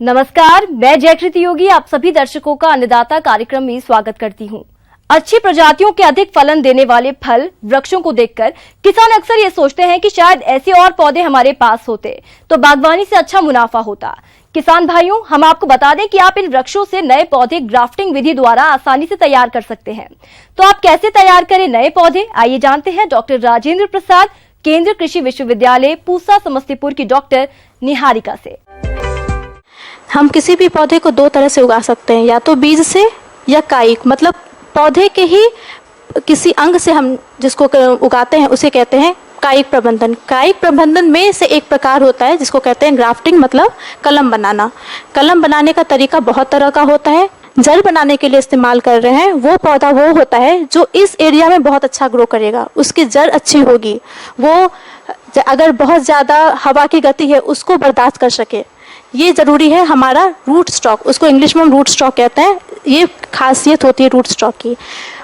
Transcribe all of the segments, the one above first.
नमस्कार, मैं जयकृति योगी आप सभी दर्शकों का अन्नदाता कार्यक्रम में स्वागत करती हूं। अच्छी प्रजातियों के अधिक फलन देने वाले फल वृक्षों को देखकर किसान अक्सर ये सोचते हैं कि शायद ऐसे और पौधे हमारे पास होते तो बागवानी से अच्छा मुनाफा होता। किसान भाइयों, हम आपको बता दें कि आप इन वृक्षों से नए पौधे ग्राफ्टिंग विधि द्वारा आसानी से तैयार कर सकते हैं। तो आप कैसे तैयार करें नए पौधे, आइए जानते हैं डॉक्टर राजेंद्र प्रसाद, केंद्रीय कृषि विश्वविद्यालय पूसा समस्तीपुर की डॉक्टर निहारिका से। हम किसी भी पौधे को दो तरह से उगा सकते हैं, या तो बीज से या कायिक, मतलब पौधे के ही किसी अंग से हम जिसको उगाते हैं उसे कहते हैं कायिक प्रबंधन। कायिक प्रबंधन में से एक प्रकार होता है जिसको कहते हैं ग्राफ्टिंग, मतलब कलम बनाना। कलम बनाने का तरीका बहुत तरह का होता है। जड़ बनाने के लिए इस्तेमाल कर रहे हैं वो पौधा वो होता है जो इस एरिया में बहुत अच्छा ग्रो करेगा, उसकी जड़ अच्छी होगी, वो अगर बहुत ज़्यादा हवा की गति है उसको बर्दाश्त कर सके। ये ज़रूरी है हमारा रूट स्टॉक, उसको इंग्लिश में हम रूट स्टॉक कहते हैं। ये खासियत होती है रूट स्टॉक की।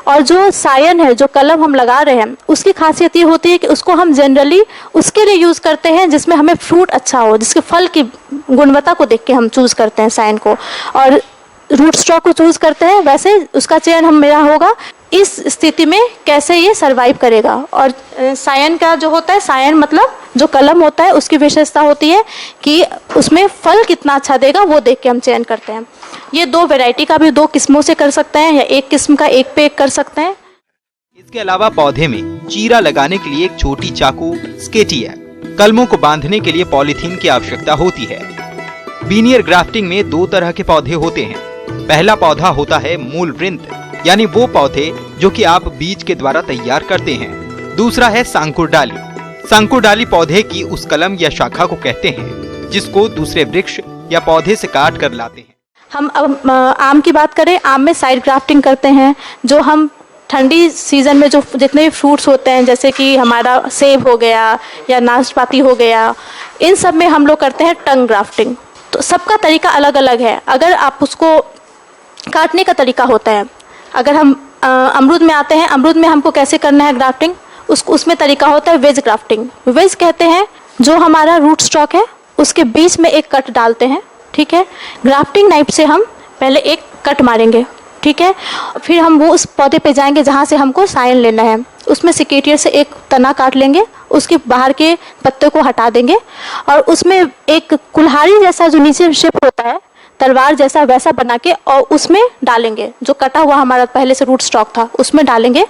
और जो सायन है, जो कलम हम लगा रहे हैं, उसकी खासियत ये होती है कि उसको हम जनरली उसके लिए यूज़ करते हैं जिसमें हमें फ्रूट अच्छा हो, जिसके फल की गुणवत्ता को देख के हम चूज़ करते हैं सायन को, और रूट स्टॉक को चूज़ करते हैं। वैसे उसका चयन मेरा होगा इस स्थिति में कैसे ये सरवाइव करेगा। और सायन का जो होता है, सायन मतलब जो कलम होता है उसकी विशेषता होती है कि उसमें फल कितना अच्छा देगा वो देख के हम चयन करते हैं। ये दो वैरायटी का भी दो किस्मों से कर सकते हैं, या एक किस्म का एक पे एक कर सकते हैं। इसके अलावा पौधे में चीरा लगाने के लिए एक छोटी चाकू स्केटी है। कलमों को बांधने के लिए पॉलीथीन की आवश्यकता होती है। बीनियर ग्राफ्टिंग में दो तरह के पौधे होते हैं। पहला पौधा होता है मूल वृंत, यानी वो पौधे जो कि आप बीज के द्वारा तैयार करते हैं। दूसरा है सांकुर डाली। सांकुर डाली पौधे की उस कलम या शाखा को कहते हैं जिसको दूसरे वृक्ष या पौधे से काट कर लाते हैं। हम अब आम की बात करें, आम में साइड ग्राफ्टिंग करते हैं। जो हम ठंडी सीजन में जो जितने भी फ्रूट्स होते हैं, जैसे कि हमारा सेब हो गया या नाशपाती हो गया, इन सब में हम लोग करते हैं टंग ग्राफ्टिंग। तो सबका तरीका अलग अलग है। अगर आप उसको काटने का तरीका होता है, अगर हम अमरूद में आते हैं, अमरूद में हमको कैसे करना है ग्राफ्टिंग, उसमें तरीका होता है वेज ग्राफ्टिंग। वेज कहते हैं जो हमारा रूट स्टॉक है उसके बीच में एक कट डालते हैं, ठीक है। ग्राफ्टिंग नाइफ से हम पहले एक कट मारेंगे, ठीक है। फिर हम वो उस पौधे पे जाएंगे जहाँ से हमको सायन लेना है, उसमें सिकेटियर से एक तना काट लेंगे, उसके बाहर के पत्ते को हटा देंगे और उसमें एक कुल्हाड़ी जैसा जो नीचे शेप होता है, तलवार जैसा, वैसा बना के और उसमें डालेंगे। जो कटा हुआ हमारा पहले से रूट स्टॉक था उसमें डालेंगे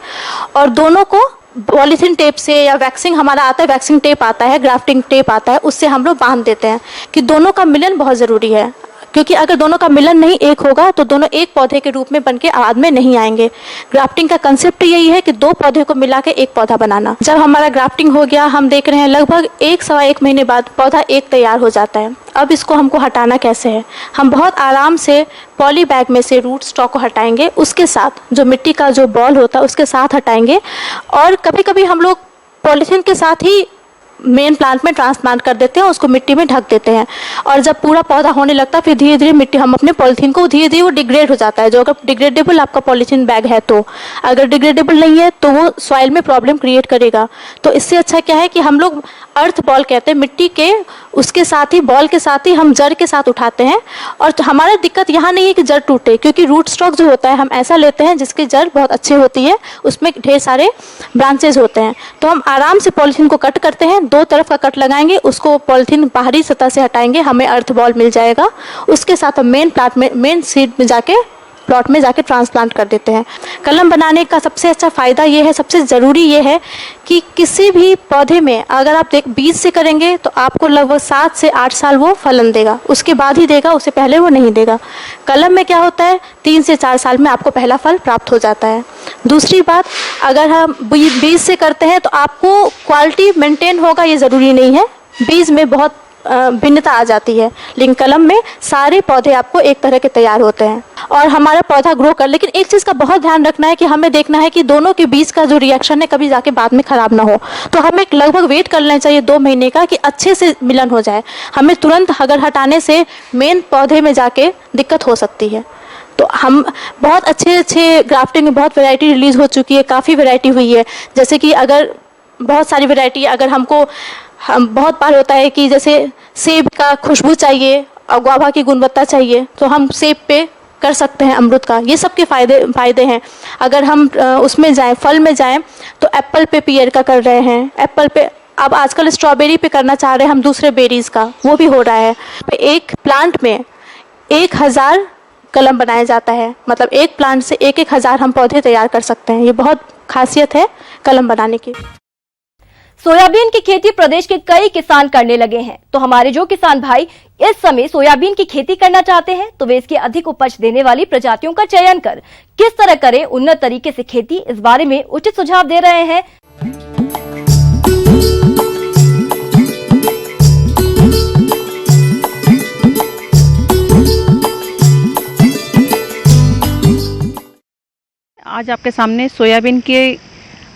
और दोनों को पॉलीथीन टेप से, या वैक्सिंग हमारा आता है, वैक्सिंग टेप आता है, ग्राफ्टिंग टेप आता है, उससे हम लोग बांध देते हैं। कि दोनों का मिलन बहुत ज़रूरी है, क्योंकि अगर दोनों का मिलन नहीं एक होगा तो दोनों एक पौधे के रूप में बनके आबाद में नहीं आएंगे। ग्राफ्टिंग का कंसेप्ट यही है कि दो पौधे को मिला के एक पौधा बनाना। जब हमारा ग्राफ्टिंग हो गया, हम देख रहे हैं लगभग 1-1.25 महीने बाद पौधा एक तैयार हो जाता है। अब इसको हमको हटाना कैसे है, हम बहुत आराम से पॉली बैग में से रूट स्टॉक को हटाएंगे, उसके साथ जो मिट्टी का जो बॉल होता है उसके साथ हटाएंगे। और कभी कभी हम लोग पॉलीथीन के साथ ही मेन प्लांट में ट्रांसप्लांट कर देते हैं, उसको मिट्टी में ढक देते हैं। और जब पूरा पौधा होने लगता है फिर धीरे धीरे मिट्टी, हम अपने पॉलीथीन को धीरे धीरे वो डिग्रेड हो जाता है। जो अगर डिग्रेडेबल आपका पॉलीथीन बैग है, तो अगर डिग्रेडेबल नहीं है तो वो सॉइल में प्रॉब्लम क्रिएट करेगा। तो इससे अच्छा क्या है कि हम लोग अर्थ बॉल कहते हैं, मिट्टी के उसके साथ ही, बॉल के साथ ही हम जड़ के साथ उठाते हैं। और हमारा दिक्कत यहाँ नहीं है कि जड़ टूटे, क्योंकि रूट स्टॉक जो होता है हम ऐसा लेते हैं जिसकी जड़ बहुत अच्छी होती है, उसमें ढेर सारे ब्रांचेज होते हैं। तो हम आराम से पॉलीथीन को कट करते हैं, दो तरफ का कट लगाएंगे, उसको पॉलीथीन बाहरी सतह से हटाएंगे, हमें अर्थ बॉल मिल जाएगा। उसके साथ हम मेन प्लांट में, मेन सीड में जाके, प्लॉट में जाके ट्रांसप्लांट कर देते हैं। कलम बनाने का सबसे अच्छा फ़ायदा ये है, सबसे ज़रूरी ये है कि किसी भी पौधे में अगर आप बीज से करेंगे तो आपको लगभग 7 से 8 साल वो फलन देगा, उसके बाद ही देगा, उससे पहले वो नहीं देगा। कलम में क्या होता है, 3 से 4 साल में आपको पहला फल प्राप्त हो जाता है। दूसरी बात, अगर हम बीज से करते हैं तो आपको क्वालिटी मेंटेन होगा ये ज़रूरी नहीं है, बीज में बहुत भिन्नता आ जाती है, लेकिन कलम में सारे पौधे आपको एक तरह के तैयार होते हैं और हमारा पौधा ग्रो कर। लेकिन एक चीज़ का बहुत ध्यान रखना है कि हमें देखना है कि दोनों के बीच का जो रिएक्शन है कभी जाके बाद में ख़राब ना हो। तो हमें लगभग वेट कर लेना चाहिए 2 महीने का कि अच्छे से मिलन हो जाए। हमें तुरंत अगर हटाने से मेन पौधे में जाके दिक्कत हो सकती है। तो हम बहुत अच्छे ग्राफ्टिंग में बहुत वैरायटी रिलीज़ हो चुकी है, काफ़ी वैरायटी हुई है। जैसे कि अगर बहुत सारी वैरायटी, अगर हम बहुत बार होता है कि जैसे सेब का खुशबू चाहिए गुआवा की गुणवत्ता चाहिए तो हम सेब पे कर सकते हैं, अमरूद का। ये सब के फायदे हैं। अगर हम उसमें जाएं, फल में जाएं, तो एप्पल पे पियर का कर रहे हैं, एप्पल पे अब आजकल स्ट्रॉबेरी पे करना चाह रहे हैं हम, दूसरे बेरीज का, वो भी हो रहा है। एक प्लांट में 1000 कलम बनाया जाता है, मतलब एक प्लांट से 1000 हम पौधे तैयार कर सकते हैं। ये बहुत खासियत है कलम बनाने की। सोयाबीन की खेती प्रदेश के कई किसान करने लगे हैं, तो हमारे जो किसान भाई इस समय सोयाबीन की खेती करना चाहते हैं तो वे इसकी अधिक उपज देने वाली प्रजातियों का चयन कर किस तरह करें, उन्नत तरीके से खेती, इस बारे में उचित सुझाव दे रहे हैं। आज आपके सामने सोयाबीन की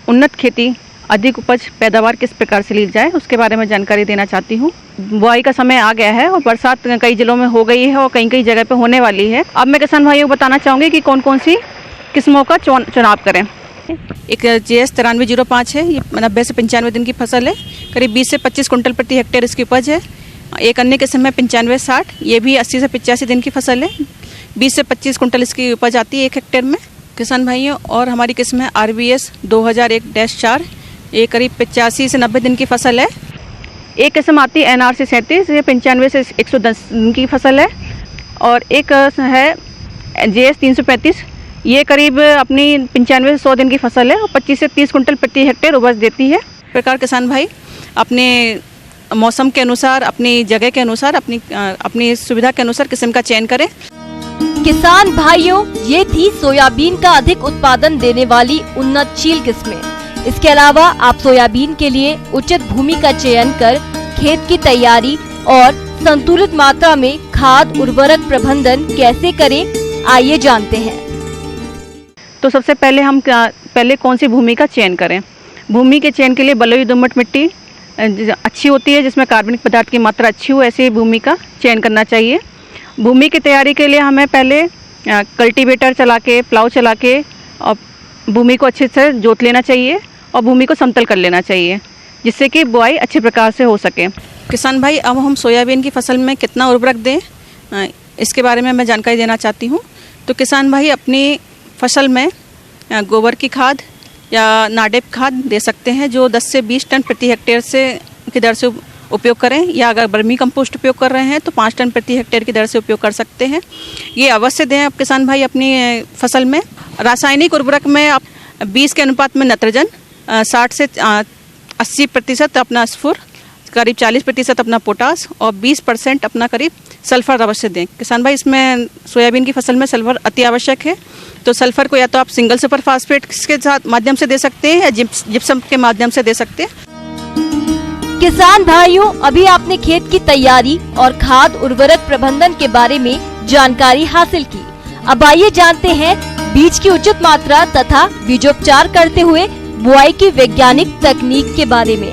उन्नत खेती, अधिक उपज पैदावार किस प्रकार से ली जाए उसके बारे में जानकारी देना चाहती हूँ। बुआई का समय आ गया है और बरसात कई जिलों में हो गई है और कई जगह पे होने वाली है। अब मैं किसान भाइयों को बताना चाहूँगी कि कौन कौन सी किस्मों का चुनाव करें। एक JS 9305 है, ये 90 से 95 दिन की फसल है, करीब 20 से 25 कुंटल प्रति हेक्टेयर इसकी उपज है। एक अन्य किस्म है 9560, ये भी 80 से 85 दिन की फसल है, 20 से 25 कुंटल इसकी उपज आती है 1 हेक्टेयर में किसान भाइयों। और हमारी किस्म है RBS 2001-4, ये करीब 85 से 90 दिन की फसल है। एक किस्म आती है NRC 37, ये 95 से 110 दिन की फसल है। और एक है JS 335, ये करीब अपनी 95 से 100 दिन की फसल है और 25 से 30 कुंटल प्रति हेक्टेयर उपज देती है। इस प्रकार किसान भाई अपने मौसम के अनुसार, अपनी जगह के अनुसार, अपनी सुविधा के अनुसार किस्म का चयन करें। किसान भाइयों, ये थी सोयाबीन का अधिक उत्पादन देने वाली उन्नतशील किस्में। इसके अलावा आप सोयाबीन के लिए उचित भूमि का चयन कर खेत की तैयारी और संतुलित मात्रा में खाद उर्वरक प्रबंधन कैसे करें, आइए जानते हैं। तो सबसे पहले कौन सी भूमि का चयन करें। भूमि के चयन के लिए बलुई दोमट मिट्टी अच्छी होती है, जिसमें कार्बनिक पदार्थ की मात्रा अच्छी हो, ऐसी भूमि का चयन करना चाहिए। भूमि की तैयारी के लिए हमें पहले कल्टीवेटर चला के, प्लाव चला के और भूमि को अच्छे से जोत लेना चाहिए और भूमि को समतल कर लेना चाहिए, जिससे कि बुआई अच्छे प्रकार से हो सके। किसान भाई, अब हम सोयाबीन की फसल में कितना उर्वरक दें, इसके बारे में मैं जानकारी देना चाहती हूँ। तो किसान भाई अपनी फसल में गोबर की खाद या नाडेप खाद दे सकते हैं, जो 10 से 20 टन प्रति हेक्टेयर की दर से उपयोग करें, या अगर वर्मी कंपोस्ट उपयोग कर रहे हैं तो 5 टन प्रति हेक्टेयर की दर से उपयोग कर सकते हैं। ये अवश्य दें आप किसान भाई अपनी फसल में। रासायनिक उर्वरक में आप 20 के अनुपात में नाइट्रोजन, 60 से 80% अपना स्फूर, करीब 40% अपना पोटास और 20% अपना करीब सल्फर अवश्य दें किसान भाई। इसमें सोयाबीन की फसल में सल्फर अति आवश्यक है, तो सल्फर को या तो आप सिंगल सुपर फास्फेट के साथ माध्यम से दे सकते हैं या जिप्सम के माध्यम से दे सकते हैं। किसान भाइयों, अभी आपने खेत की तैयारी और खाद उर्वरक प्रबंधन के बारे में जानकारी हासिल की। अब आइए जानते हैं बीज की उचित मात्रा तथा बीजोपचार करते हुए बुआई की वैज्ञानिक तकनीक के बारे में।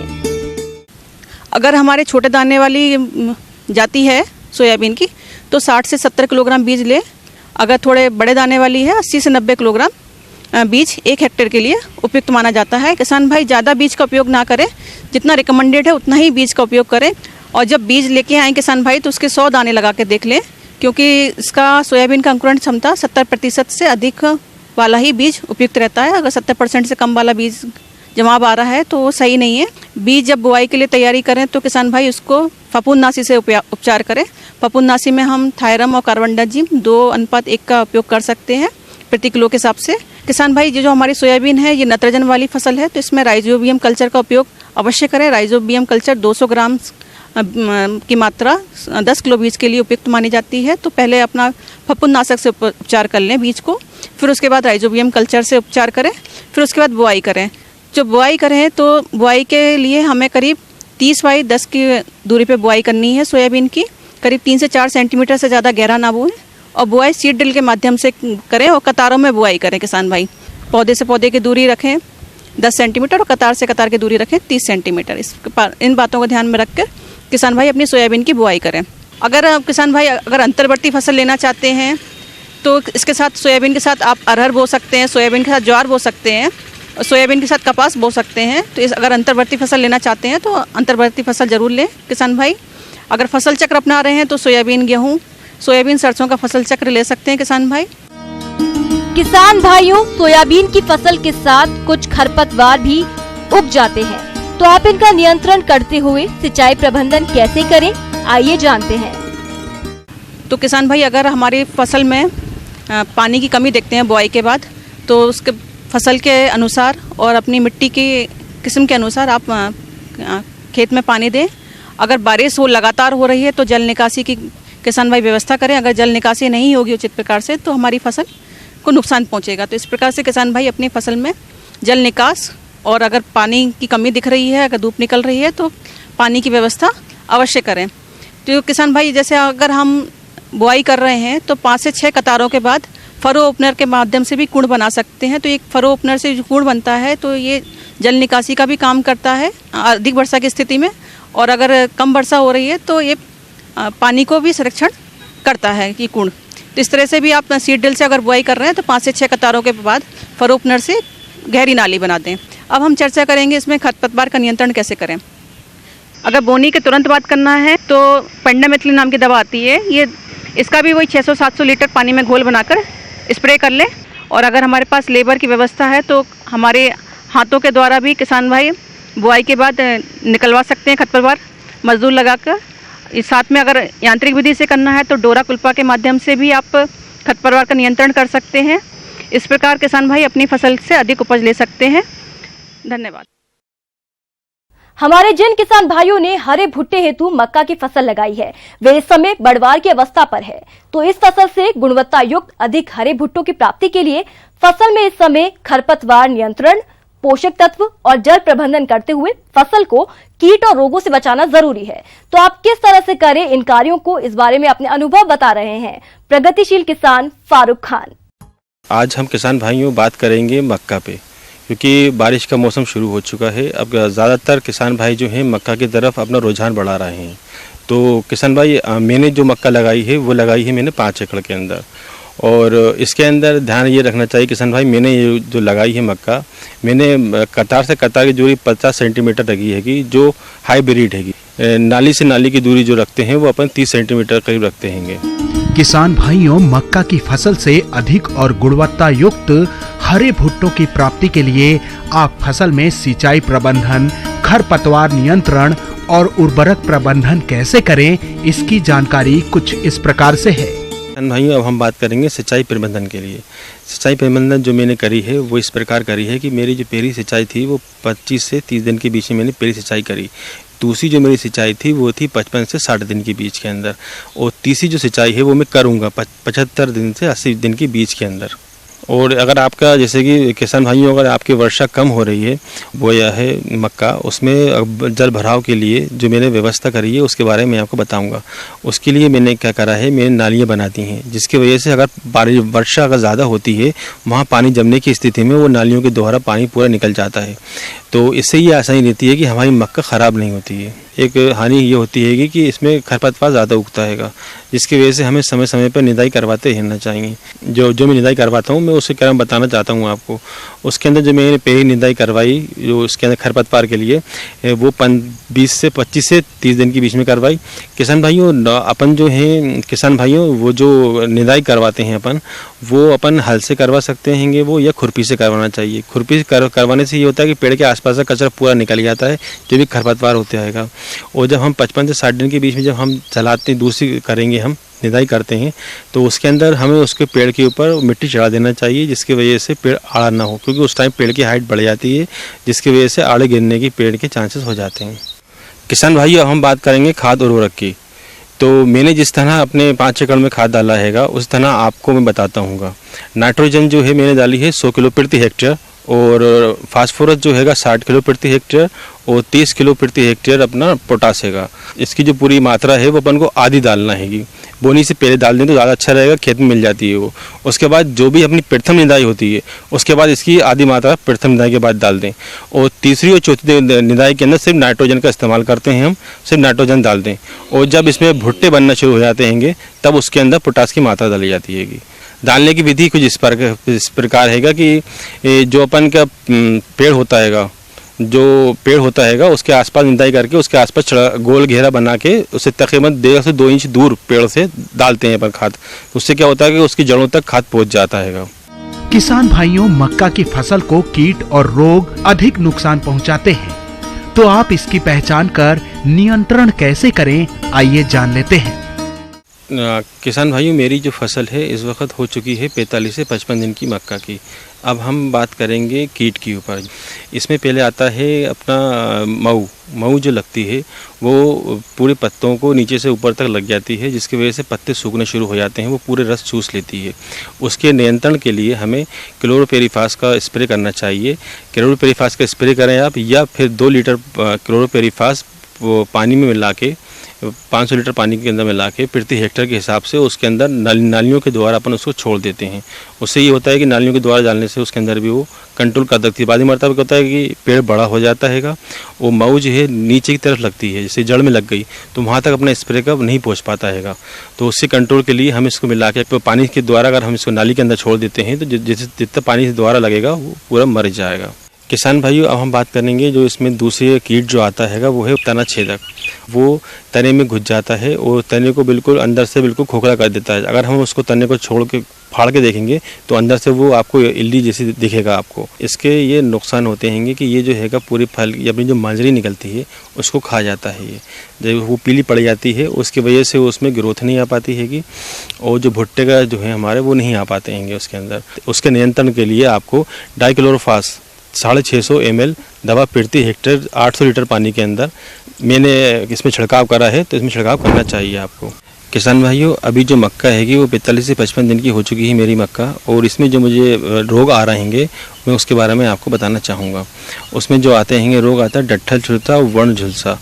अगर हमारे छोटे दाने वाली जाति है सोयाबीन की तो 60 से 70 किलोग्राम बीज ले। अगर थोड़े बड़े दाने वाली है 80 से 90 किलोग्राम बीज 1 हेक्टेयर के लिए उपयुक्त माना जाता है। किसान भाई ज़्यादा बीज का उपयोग ना करें, जितना रिकमेंडेड है उतना ही बीज का उपयोग करें। और जब बीज लेके आए किसान भाई तो उसके 100 दाने लगा के देख लें, क्योंकि इसका सोयाबीन का अंकुरण क्षमता 70% से अधिक वाला ही बीज उपयुक्त रहता है। अगर 70% से कम वाला बीज जवाब आ रहा है तो वो सही नहीं है। बीज जब बुआई के लिए तैयारी करें तो किसान भाई उसको फफूंदनाशी से उपचार करें। फफूंदनाशी में हम थायरम और कार्बनडाजिम 2:1 का उपयोग कर सकते हैं प्रति किलो के हिसाब से। किसान भाई जो हमारी सोयाबीन है ये नाइट्रोजन वाली फसल है, तो इसमें राइजोबियम कल्चर का उपयोग अवश्य करें। राइजोबियम कल्चर 200 ग्राम की मात्रा 10 किलो बीज के लिए उपयुक्त मानी जाती है। तो पहले अपना फफूंदनाशक से उपचार कर लें बीज को, फिर उसके बाद राइजोबियम कल्चर से उपचार करें, फिर उसके बाद बुआई करें। जो बुआई करें तो बुआई के लिए हमें करीब 30 बाई 10 की दूरी पे बुआई करनी है सोयाबीन की। करीब 3 से 4 सेंटीमीटर से ज़्यादा गहरा ना बोएं और बुआई सीड ड्रिल के माध्यम से करें और कतारों में बुआई करें किसान भाई। पौधे से पौधे की दूरी रखें 10 सेंटीमीटर और कतार से कतार की दूरी रखें 30 सेंटीमीटर। इन बातों को ध्यान में रखकर किसान भाई अपनी सोयाबीन की बुआई करें। अगर किसान भाई अंतर्वर्ती फसल लेना चाहते हैं तो इसके साथ सोयाबीन के साथ आप अरहर बो सकते हैं, सोयाबीन के साथ ज्वार बो सकते हैं, सोयाबीन के साथ कपास बो सकते हैं। तो अगर अंतर्वर्ती फसल लेना चाहते हैं तो अंतर्वर्ती फसल जरूर लें किसान भाई। अगर फसल चक्र अपना रहे हैं तो सोयाबीन, गेहूँ, सोयाबीन, सरसों का फसल चक्र ले सकते हैं किसान भाई। किसान भाइयों, सोयाबीन की फसल के साथ कुछ खरपतवार भी उग जाते हैं, तो आप इनका नियंत्रण करते हुए सिंचाई प्रबंधन कैसे करें, आइए जानते हैं। तो किसान भाई, अगर हमारी फसल में पानी की कमी देखते हैं बुआई के बाद, तो उसके फसल के अनुसार और अपनी मिट्टी की किस्म के अनुसार आप खेत में पानी दें। अगर बारिश लगातार हो रही है तो जल निकासी की किसान भाई व्यवस्था करें। अगर जल निकासी नहीं होगी उचित प्रकार से तो हमारी फसल को नुकसान पहुंचेगा। तो इस प्रकार से किसान भाई अपनी फसल में जल निकास, और अगर पानी की कमी दिख रही है, अगर धूप निकल रही है तो पानी की व्यवस्था अवश्य करें। तो किसान भाई, जैसे अगर हम बुआई कर रहे हैं तो 5 से 6 कतारों के बाद फरो ओपनर के माध्यम से भी कुंड बना सकते हैं। तो एक फरो ओपनर से जो कुंड बनता है तो ये जल निकासी का भी काम करता है अधिक वर्षा की स्थिति में, और अगर कम वर्षा हो रही है तो ये पानी को भी संरक्षण करता है ये कुंड। तो इस तरह से भी आप सीड ड्रिल से अगर बुआई कर रहे हैं तो 5 से 6 कतारों के बाद फरो ओपनर से गहरी नाली बना दें। अब हम चर्चा करेंगे इसमें खरपतवार का नियंत्रण कैसे करें। अगर बोनी के तुरंत बात करना है तो पेंडामेथिलिन नाम की दवा आती है, ये इसका भी वही 600-700 लीटर पानी में घोल बनाकर स्प्रे कर लें। और अगर हमारे पास लेबर की व्यवस्था है तो हमारे हाथों के द्वारा भी किसान भाई बुआई के बाद निकलवा सकते हैं खरपतवार मजदूर लगाकर। इस साथ में अगर यांत्रिक विधि से करना है तो डोरा कुल्पा के माध्यम से भी आप खरपतवार का नियंत्रण कर सकते हैं। इस प्रकार किसान भाई अपनी फसल से अधिक उपज ले सकते हैं। धन्यवाद। हमारे जिन किसान भाइयों ने हरे भुट्टे हेतु मक्का की फसल लगाई है, वे इस समय बढ़वार की अवस्था पर है, तो इस फसल से गुणवत्ता युक्त अधिक हरे भुट्टों की प्राप्ति के लिए फसल में इस समय खरपतवार नियंत्रण, पोषक तत्व और जल प्रबंधन करते हुए फसल को कीट और रोगों से बचाना जरूरी है। तो आप किस तरह से करें इन कार्यों को, इस बारे में अपने अनुभव बता रहे हैं प्रगतिशील किसान फारूक खान। आज हम किसान भाइयों बात करेंगे मक्का पे, क्योंकि बारिश का मौसम शुरू हो चुका है। अब ज़्यादातर किसान भाई जो हैं मक्का की तरफ अपना रुझान बढ़ा रहे हैं। तो किसान भाई, मैंने जो मक्का लगाई है वो लगाई है मैंने 5 एकड़ के अंदर, और इसके अंदर ध्यान ये रखना चाहिए किसान भाई, मैंने ये जो लगाई है मक्का, मैंने कतार से कतार की दूरी 50 सेंटीमीटर रखी हैगी, जो हाईब्रिड हैगी। नाली से नाली की दूरी जो रखते हैं वो अपन 30 सेंटीमीटर करीब रखते हैं। किसान भाइयों, मक्का की फसल से अधिक और गुणवत्ता युक्त हरे भुट्टों की प्राप्ति के लिए आप फसल में सिंचाई प्रबंधन, खरपतवार नियंत्रण और उर्वरक प्रबंधन कैसे करें, इसकी जानकारी कुछ इस प्रकार से है। भाइयों, अब हम बात करेंगे सिंचाई प्रबंधन के लिए। सिंचाई प्रबंधन जो मैंने करी है वो इस प्रकार करी है कि मेरी जो पहली सिंचाई थी वो 25 से 30 दिन के बीच में मैंने पहली सिंचाई करी। दूसरी जो मेरी सिंचाई थी वो थी 55 से 60 दिन के बीच के अंदर, और तीसरी जो सिंचाई है वो मैं करूँगा 75 दिन से 80 दिन के बीच के अंदर। और अगर आपका, जैसे कि किसान भाइयों, अगर आपकी वर्षा कम हो रही है, बोया है मक्का, उसमें जल भराव के लिए जो मैंने व्यवस्था करी है उसके बारे में आपको बताऊंगा। उसके लिए मैंने क्या करा है, मैंने नालियाँ बना दी हैं, जिसकी वजह से अगर वर्षा अगर ज़्यादा होती है वहाँ पानी जमने की स्थिति में वो नालियों के द्वारा पानी पूरा निकल जाता है। तो इससे ये आसानी रहती है कि हमारी मक्का ख़राब नहीं होती है। एक हानि ये होती है कि इसमें खरपतवार ज़्यादा उगता है, जिसकी वजह से हमें समय समय पर निदाई करवाते रहना चाहिए। जो मैं निदाई करवाता हूँ मैं उसके क्या बताना चाहता हूँ आपको। उसके अंदर जो मैंने पहली निदाई करवाई, जो उसके अंदर खरपतवार के लिए, वो 25 से 30 दिन के बीच में करवाई। किसान भाइयों, अपन जो हैं किसान भाइयों, वो जो निदाई करवाते हैं वो अपन हल से करवा सकते हैं वो, या खुरपी से करवाना चाहिए। खुरपी करवाने से ये होता है कि पेड़ के आसपास का कचरा पूरा निकल जाता है, जो भी खरपतवार होता है। और जब हम 55 से 60 दिन के बीच में जब हम चलाते दूसरी करेंगे, हम निदाई करते हैं, तो उसके अंदर हमें उसके पेड़ के ऊपर मिट्टी चढ़ा देना चाहिए, जिसकी वजह से पेड़ आड़ा ना हो, क्योंकि उस टाइम पेड़ की हाइट बढ़ जाती है, जिसकी वजह से आड़े गिरने की पेड़ के चांसेस हो जाते हैं। किसान भाई, अब हम बात करेंगे खाद उर्वरक की। तो मैंने जिस तरह अपने 5 एकड़ में खाद डाला हैगा उस तरह आपको मैं बताता हूँ। नाइट्रोजन जो है मैंने डाली है 100 किलो प्रति हेक्टेयर, और फास्फोरस जो हैगा 60 किलो प्रति हेक्टेयर, और 30 किलो प्रति हेक्टेयर अपना पोटास हैगा। इसकी जो पूरी मात्रा है वो अपन को आधी डालना हैगी। बोनी से पहले डाल दें तो ज़्यादा अच्छा रहेगा, खेत में मिल जाती है वो। उसके बाद जो भी अपनी प्रथम निदाई होती है उसके बाद इसकी आधी मात्रा प्रथम निदाई के बाद डाल दें, और तीसरी और चौथी निदाई के अंदर सिर्फ नाइट्रोजन का इस्तेमाल करते हैं, हम सिर्फ नाइट्रोजन डाल दें। और जब इसमें भुट्टे बनना शुरू हो जाते हैं तब उसके अंदर पोटास की मात्रा डाली जाती है। डालने की विधि कुछ इस प्रकार हैगा कि जो अपन का पेड़ होता हैगा जो पेड़ होता हैगा उसके आसपास निंदाई करके उसके आसपास गोल घेरा बना के उसे तकरीबन 1.5 से 2 इंच दूर पेड़ से डालते हैं पर खाद। उससे क्या होता है कि उसकी जड़ों तक खाद पहुंच जाता हैगा। किसान भाइयों, मक्का की फसल को कीट और रोग अधिक नुकसान पहुंचाते हैं, तो आप इसकी पहचान कर नियंत्रण कैसे करें, आइए जान लेते हैं। किसान भाइयों, मेरी जो फसल है इस वक्त हो चुकी है 45 से 55 दिन की मक्का की। अब हम बात करेंगे कीट की ऊपर। इसमें पहले आता है अपना मऊ जो लगती है वो पूरे पत्तों को नीचे से ऊपर तक लग जाती है, जिसकी वजह से पत्ते सूखने शुरू हो जाते हैं, वो पूरे रस चूस लेती है। उसके नियंत्रण के लिए हमें क्लोरोपेरिफास का स्प्रे करना चाहिए। क्लोरोपेरिफास का स्प्रे करें आप, या फिर 2 लीटर क्लोरोपेरिफास पानी में मिला के 500 लीटर पानी के अंदर मिला के प्रति हेक्टेयर के हिसाब से उसके अंदर नालियों के द्वारा अपन उसको छोड़ देते हैं। उससे ये होता है कि नालियों के द्वारा डालने से उसके अंदर भी वो कंट्रोल कर सकती है। बाद में मरतबा क्या होता है कि पेड़ बड़ा हो जाता हैगा, वो मऊ जो है नीचे की तरफ लगती है, जैसे जड़ में लग गई तो वहाँ तक अपना स्प्रे का नहीं पहुँच पाता हैगा। तो उससे कंट्रोल के लिए हम इसको मिला के पानी के द्वारा अगर हम इसको नाली के अंदर छोड़ देते हैं तो जितना पानी द्वारा लगेगा वो पूरा मर जाएगा। किसान भाइयों, अब हम बात करेंगे जो इसमें दूसरे कीट जो आता हैगा वो है तना छेदक। वो तने में घुस जाता है और तने को बिल्कुल अंदर से बिल्कुल खोखला कर देता है। अगर हम उसको तने को छोड़ के फाड़ के देखेंगे तो अंदर से वो आपको इल्ली जैसी दिखेगा आपको। इसके ये नुकसान होते हैं कि ये जो हैगा पूरी फल या अपनी जो मंजरी निकलती है उसको खा जाता है। ये जब वो पीली पड़ जाती है उसकी वजह से उसमें ग्रोथ नहीं आ पाती हैगी और जो भुट्टे का जो है हमारे वो नहीं आ पाते हैं उसके अंदर। उसके नियंत्रण के लिए आपको डाइक्लोरोफास 650 ml दवा प्रति हेक्टेयर 800 लीटर पानी के अंदर मैंने इसमें छिड़काव करा है, तो इसमें छिड़काव करना चाहिए आपको। किसान भाइयों, अभी जो मक्का हैगी वो 45 से 55 दिन की हो चुकी है मेरी मक्का, और इसमें जो मुझे रोग आ रहे हैं मैं उसके बारे में आपको बताना चाहूँगा। उसमें जो आते हैं रोग आता है डट्ठल झुलसा, वर्ण झुलसा।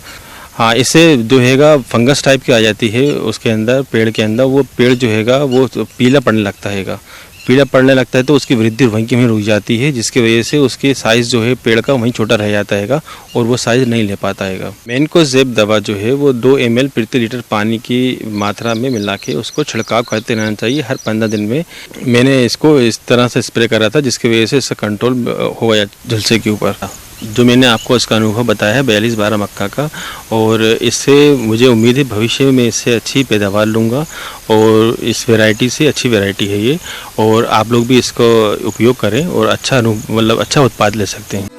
हाँ, इससे जो हैगा फंगस टाइप की आ जाती है उसके अंदर, पेड़ के अंदर। वो पेड़ जो हैगा वो पीला पड़ने लगता हैगा। पीला पड़ने लगता है तो उसकी वृद्धि वहीं की वहीं रुक जाती है, जिसकी वजह से उसकी साइज़ जो है पेड़ का वहीं छोटा रह जाता हैगा और वो साइज़ नहीं ले पाता हैगा। मैनकोजेब दवा जो है वो 2 ml प्रति लीटर पानी की मात्रा में मिला के उसको छिड़काव करते रहना चाहिए हर 15 दिन में। मैंने इसको इस तरह से स्प्रे करा था जिसकी वजह से इसका कंट्रोल हो गया झुलसे के ऊपर। जो मैंने आपको इसका अनुभव बताया है 42-12 मक्का का, और इससे मुझे उम्मीद है भविष्य में इससे अच्छी पैदावार लूँगा, और इस वैरायटी से अच्छी वैरायटी है ये, और आप लोग भी इसको उपयोग करें और अच्छा मतलब अच्छा उत्पाद ले सकते हैं।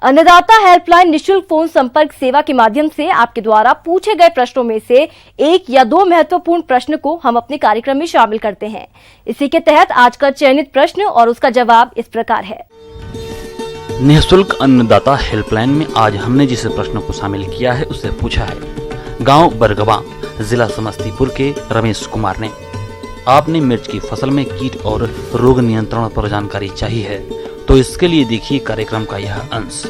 अन्नदाता हेल्पलाइन निशुल्क फोन संपर्क सेवा के माध्यम से आपके द्वारा पूछे गए प्रश्नों में से 1 या 2 महत्वपूर्ण प्रश्न को हम अपने कार्यक्रम में शामिल करते हैं। इसी के तहत आज का चयनित प्रश्न और उसका जवाब इस प्रकार है। निःशुल्क अन्नदाता हेल्पलाइन में आज हमने जिस प्रश्न को शामिल किया है उससे पूछा है गांव बरगवा, जिला समस्तीपुर के रमेश कुमार ने। आपने मिर्च की फसल में कीट और रोग नियंत्रण पर जानकारी चाहिए है, तो इसके लिए देखिए कार्यक्रम का यह अंश।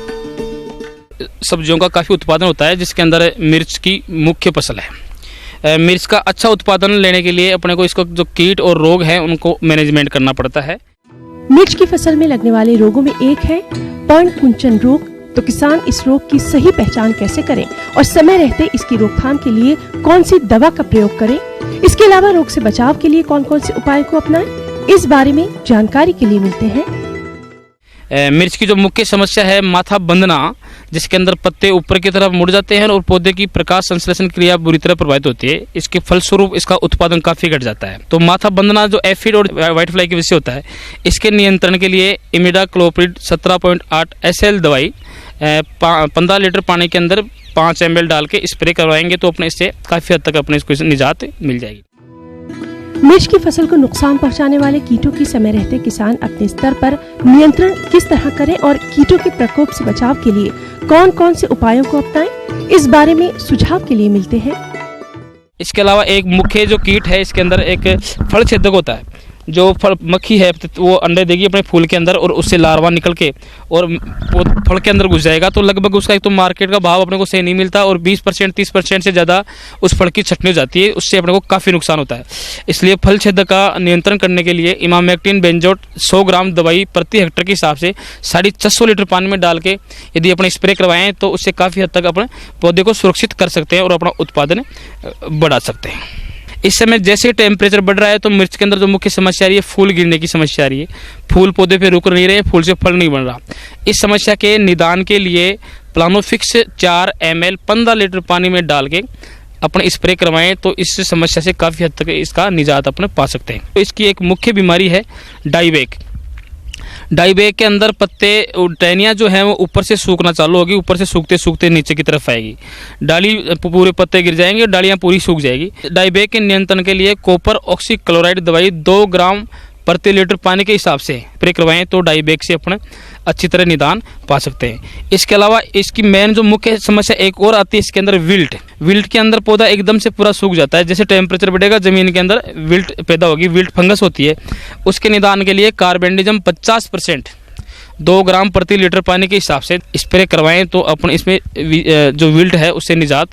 सब्जियों का काफ़ी उत्पादन होता है जिसके अंदर मिर्च की मुख्य फसल है। मिर्च का अच्छा उत्पादन लेने के लिए अपने को इसको जो कीट और रोग हैं उनको मैनेजमेंट करना पड़ता है। मिर्च की फसल में लगने वाले रोगों में एक है पर्ण कुंचन रोग। तो किसान इस रोग की सही पहचान कैसे करें और समय रहते इसकी रोकथाम के लिए कौन सी दवा का प्रयोग करें, इसके अलावा रोग से बचाव के लिए कौन कौन से उपाय को अपनाएं, इस बारे में जानकारी के लिए मिलते हैं। मिर्च की जो मुख्य समस्या है माथा बंधना, जिसके अंदर पत्ते ऊपर की तरफ मुड़ जाते हैं और पौधे की प्रकाश संश्लेषण क्रिया बुरी तरह प्रभावित होती है। इसके फलस्वरूप इसका उत्पादन काफी घट जाता है। तो माथा बंधना जो एफिड और व्हाइट फ्लाई की वजह से होता है, इसके नियंत्रण के लिए इमिडाक्लोप्रिड 17.8 SL दवाई 15 लीटर पानी के अंदर 5 ml डाल के स्प्रे करवाएंगे तो अपने इससे काफी हद तक अपने इसको निजात मिल जाएगी। मिर्च की फसल को नुकसान पहुंचाने वाले कीटों की समय रहते किसान अपने स्तर पर नियंत्रण किस तरह करें और कीटों के प्रकोप से बचाव के लिए कौन कौन से उपायों को अपनाएं, इस बारे में सुझाव के लिए मिलते हैं। इसके अलावा एक मुख्य जो कीट है, इसके अंदर एक फल छेदक होता है। जो फल मक्खी है वो अंडे देगी अपने फूल के अंदर और उससे लार्वा निकल के और वो फल के अंदर घुस जाएगा, तो लगभग उसका एक तो मार्केट का भाव अपने को सही नहीं मिलता और 20% 30% से ज़्यादा उस फल की छटनी हो जाती है, उससे अपने को काफ़ी नुकसान होता है। इसलिए फल छेदक का नियंत्रण करने के लिए इमामेक्टिन बेंजोट 100 ग्राम दवाई प्रति हेक्टेयर के हिसाब से 650 लीटर पानी में डाल के यदि अपने स्प्रे करवाएं तो उससे काफ़ी हद तक अपने पौधे को सुरक्षित कर सकते हैं और अपना उत्पादन बढ़ा सकते हैं। इस समय जैसे टेम्परेचर बढ़ रहा है तो मिर्च के अंदर जो मुख्य समस्या आ रही है फूल गिरने की समस्या आ रही है। फूल पौधे पे रुक नहीं रहे, फूल से फल नहीं बन रहा। इस समस्या के निदान के लिए प्लानोफिक्स 4 ml 15 लीटर पानी में डाल के अपने स्प्रे करवाएं तो इस समस्या से काफ़ी हद तक इसका निजात अपने पा सकते हैं। तो इसकी एक मुख्य बीमारी है डाईबैक। डाईबैक के अंदर पत्ते टहनियाँ जो हैं वो ऊपर से सूखना चालू होगी, ऊपर से सूखते सूखते नीचे की तरफ आएगी, डाली पूरे पत्ते गिर जाएंगे, डालियाँ पूरी सूख जाएगी। डाईबैक के नियंत्रण के लिए कॉपर ऑक्सीक्लोराइड दवाई 2 ग्राम प्रति लीटर पानी के हिसाब से स्प्रे करवाएं तो डाईबैक से अपने अच्छी तरह निदान पा सकते हैं। इसके अलावा इसकी मेन जो मुख्य समस्या एक और आती है इसके अंदर विल्ट के अंदर पौधा एकदम से पूरा सूख जाता है। जैसे टेम्परेचर बढ़ेगा जमीन के अंदर विल्ट पैदा होगी, विल्ट फंगस होती है। उसके निदान के लिए कार्बेंडिजम 50% 2 ग्राम प्रति लीटर पानी के हिसाब से स्प्रे करवाएं तो अपन इसमें जो विल्ट है उससे निजात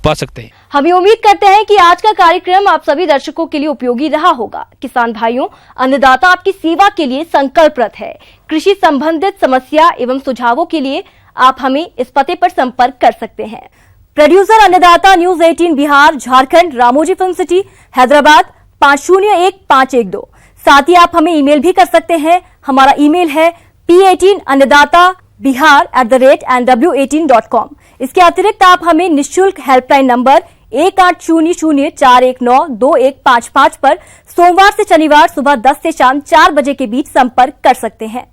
पा सकते हैं। हम उम्मीद करते हैं कि आज का कार्यक्रम आप सभी दर्शकों के लिए उपयोगी रहा होगा। किसान भाइयों, अन्नदाता आपकी सेवा के लिए संकल्परत है। कृषि संबंधित समस्या एवं सुझावों के लिए आप हमें इस पते पर संपर्क कर सकते हैं। प्रोड्यूसर अन्नदाता news 18 Bihar Jharkhand, Ramoji film city, Hyderabad 501512। साथ ही आप हमें ईमेल भी कर सकते हैं। हमारा ईमेल है p18annadatabihar@nw18.com। इसके अतिरिक्त आप हमें निःशुल्क हेल्पलाइन नंबर 1800-419-2155 पर सोमवार से शनिवार सुबह 10 से शाम 4 बजे के बीच संपर्क कर सकते हैं।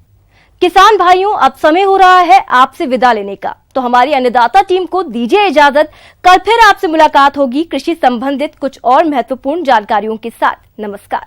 किसान भाइयों, अब समय हो रहा है आपसे विदा लेने का, तो हमारी अन्नदाता टीम को दीजिए इजाजत। कल फिर आपसे मुलाकात होगी कृषि संबंधित कुछ और महत्वपूर्ण जानकारियों के साथ। नमस्कार।